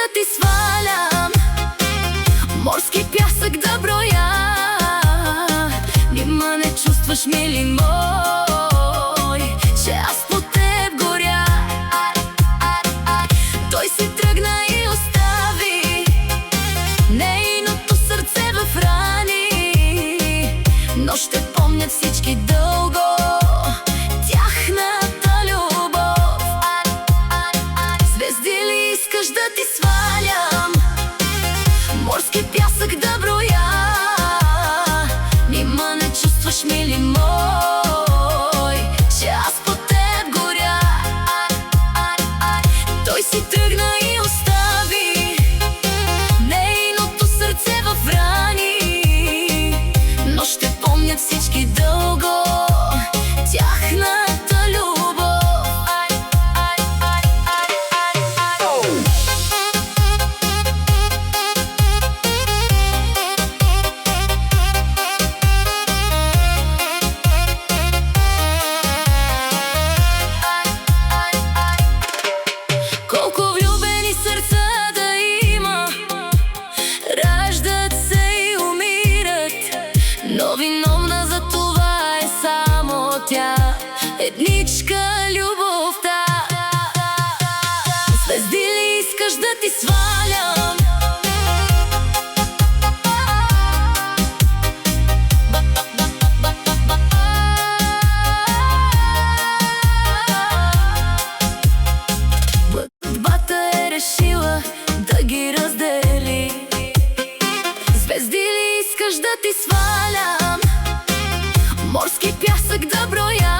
да ти свалям морски пясък да броя. Нима не чувстваш, мили мой, че аз по теб горя. Той си тръгна и остави нейното сърце в рани, но ще помнят всички дълго тяхната любов. Звезди ли искаш да ти свалям морски пясък да броя? Нима не чувстваш, мили мой, че аз по теб горя. Той си тръгна и остави нейното сърце в рани, но ще помнят всички дълго тяхната любов. Колко влюбени сърца да има, раждат се и умират, но виновна за това е само тя, едничка любовта. Звезди ли искаш да ти свалям съдбата е решила да ги раздели? Звезди ли искаш да ти свалям морски пясък да броя?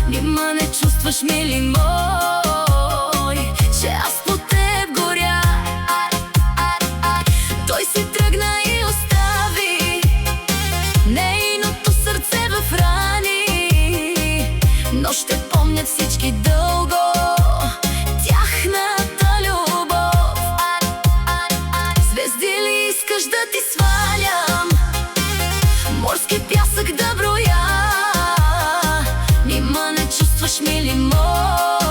Нима не чувстваш, мили мой, че аз по теб горя. Той си тръгна и остави нейното сърце в рани, но ще помнят всички дълго тяхната любов. Звезди ли искаш да ти свалям морски пясък да броя? Нима не чувстваш, мили мой,